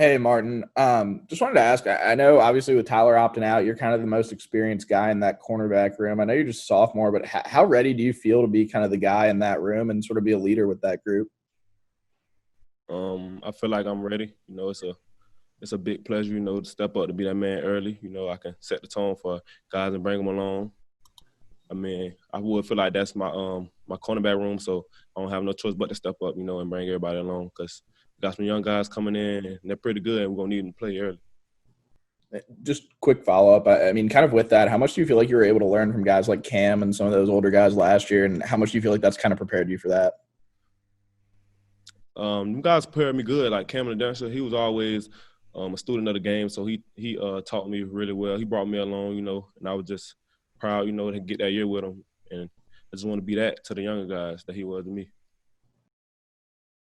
Hey, Martin. Just wanted to ask. I know, obviously, with Tyler opting out, you're kind of the most experienced guy in that cornerback room. I know you're just a sophomore, but how ready do you feel to be kind of the guy in that room and sort of be a leader with that group? I feel like I'm ready. It's a big pleasure, to step up to be that man early. I can set the tone for guys and bring them along. I mean, I would feel like that's my cornerback room, so I don't have no choice but to step up, and bring everybody along because we got some young guys coming in and they're pretty good, and we're gonna need them to play early. Just quick follow up. I mean, kind of with that, how much do you feel like you were able to learn from guys like Cam and some of those older guys last year, and how much do you feel like that's kind of prepared you for that? Them guys prepared me good. Like Cameron Dancer, he was always a student of the game, so he taught me really well. He brought me along, and I was just proud, to get that year with him. And I just want to be that to the younger guys that he was to me.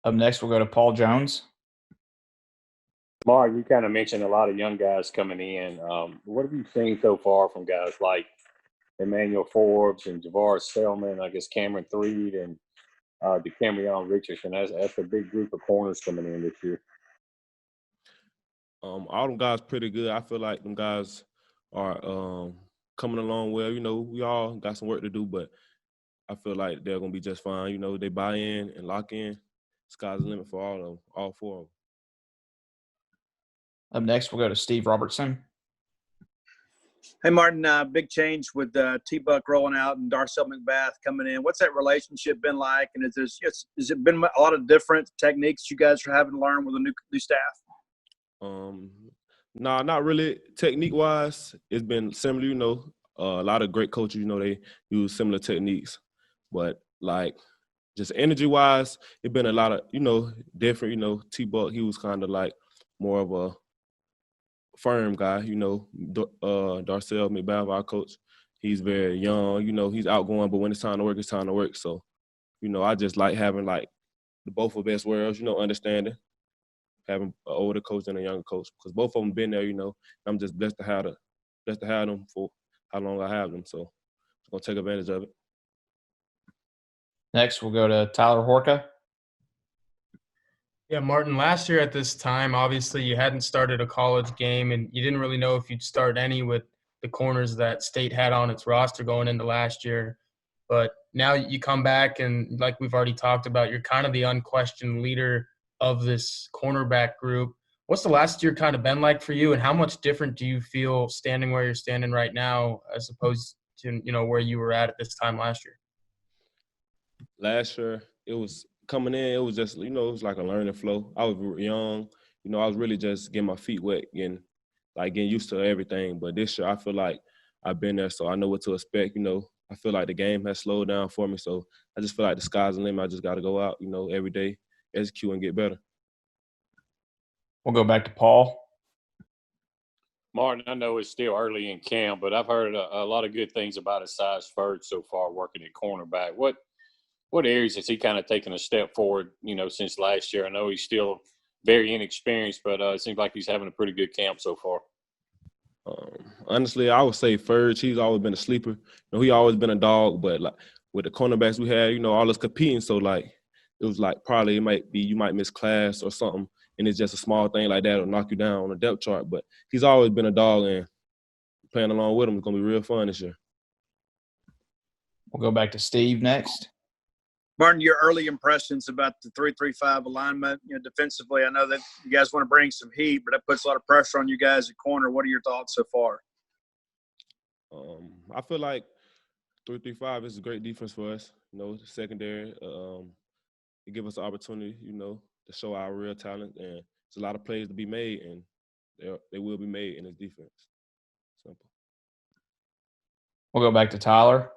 Up next, we'll go to Paul Jones. Mark, you kind of mentioned a lot of young guys coming in. What have you seen so far from guys like Emmanuel Forbes and Javaris Selman, I guess Cameron Threed and DeCamerion Richardson? That's a big group of corners coming in this year. All them guys pretty good. I feel like them guys are coming along well. We all got some work to do, but I feel like they're gonna be just fine. They buy in and lock in. Sky's the limit for all of them, all four of them. Up next, we'll go to Steve Robertson. Hey, Martin, big change with T-Buck rolling out and Darcel McBath coming in. What's that relationship been like? And has it been a lot of different techniques you guys are having to learn with the new staff? No, not really. Technique-wise, it's been similar, a lot of great coaches, they use similar techniques. But, like, just energy-wise, it's been a lot of, different. T-Buck, he was kind of like more of a firm guy, Darcel McBath, our coach, he's very young, he's outgoing, but when it's time to work, it's time to work. So, I just like having, like, the both of best worlds, understanding, having an older coach and a younger coach, because both of them been there, I'm just blessed to have them for how long I have them. So I'm going to take advantage of it. Next, we'll go to Tyler Horka. Yeah, Martin, last year at this time, obviously you hadn't started a college game and you didn't really know if you'd start any with the corners that State had on its roster going into last year. But now you come back and, like we've already talked about, you're kind of the unquestioned leader of this cornerback group. What's the last year kind of been like for you, and how much different do you feel standing where you're standing right now as opposed to, where you were at this time last year? Last year, it was coming in, it was just, it was like a learning flow. I was young, I was really just getting my feet wet, getting used to everything. But this year, I feel like I've been there, so I know what to expect, I feel like the game has slowed down for me, so I just feel like the sky's the limit. I just got to go out, every day, execute and get better. We'll go back to Paul. Martin, I know it's still early in camp, but I've heard a lot of good things about his size first so far working at cornerback. What areas has he kind of taken a step forward, since last year? I know he's still very inexperienced, but it seems like he's having a pretty good camp so far. Honestly, I would say Ferg, he's always been a sleeper. He always been a dog, but like with the cornerbacks we had, all us competing, so like it was like probably you might miss class or something, and it's just a small thing like that will knock you down on the depth chart. But he's always been a dog, and playing along with him is gonna be real fun this year. We'll go back to Steve next. Martin, your early impressions about the 3-3-5 alignment, defensively. I know that you guys want to bring some heat, but that puts a lot of pressure on you guys at corner. What are your thoughts so far? I feel like 3-3-5 is a great defense for us. The secondary, it gives us the opportunity, to show our real talent, and there's a lot of plays to be made, and they will be made in this defense. Simple. We'll go back to Tyler.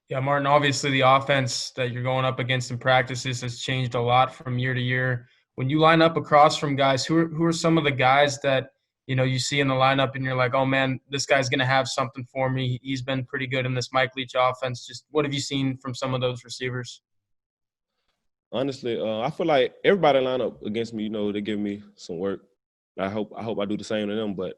Yeah, Martin, obviously the offense that you're going up against in practices has changed a lot from year to year. When you line up across from guys, who are some of the guys that, you see in the lineup and you're like, oh, man, this guy's going to have something for me. He's been pretty good in this Mike Leach offense. Just what have you seen from some of those receivers? Honestly, I feel like everybody line up against me, they give me some work. I hope I do the same to them, but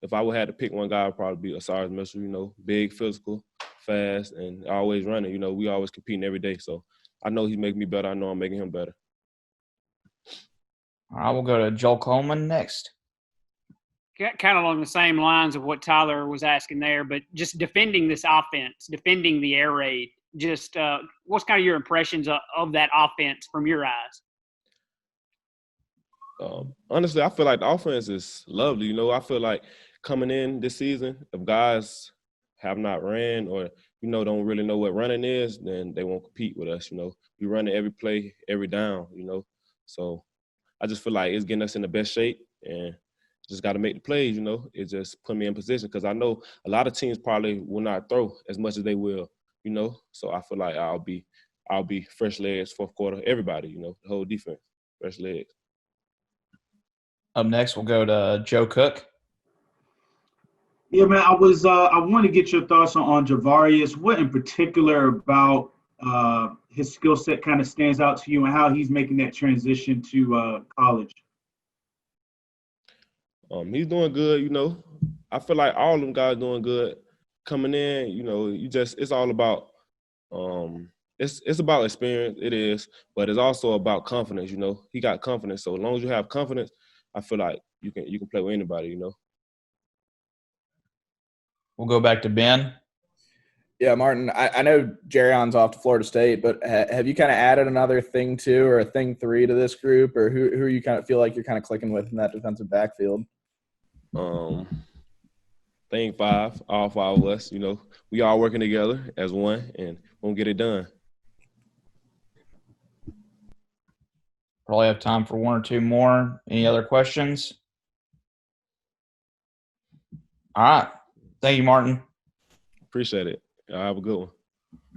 if I would have to pick one guy, I'd probably be Osiris Mitchell, big, physical, fast, and always running. We always competing every day. So I know he's making me better. I know I'm making him better. All right, we'll go to Joel Coleman next. Kind of along the same lines of what Tyler was asking there, but just defending this offense, defending the air raid. Just what's kind of your impressions of that offense from your eyes? Honestly, I feel like the offense is lovely. You know, I feel like coming in this season, if guys have not ran or, you know, don't really know what running is, then they won't compete with us, you know. We run it every play, every down, you know. So I just feel like it's getting us in the best shape and just got to make the plays, you know. It just put me in position because I know a lot of teams probably will not throw as much as they will, you know. So I feel like I'll be fresh legs fourth quarter, everybody, you know, the whole defense, fresh legs. Up next, we'll go to Joe Cook. Yeah, man, I want to get your thoughts on Javarius. What in particular about his skill set kind of stands out to you and how he's making that transition to college? He's doing good, you know. I feel like all of them guys doing good. Coming in, you know, it's all about it's about experience, it is, but it's also about confidence, you know. He got confidence. So as long as you have confidence, I feel like you can play with anybody, you know. We'll go back to Ben. Yeah, Martin, I know Jerrion's off to Florida State, but have you kind of added another thing two or a thing three to this group, or who you kind of feel like you're kind of clicking with in that defensive backfield? Thing five, all five of us, you know, we all working together as one and we'll get it done. Probably have time for one or two more. Any other questions? All right. Thank you, Martin. Appreciate it. Y'all have a good one.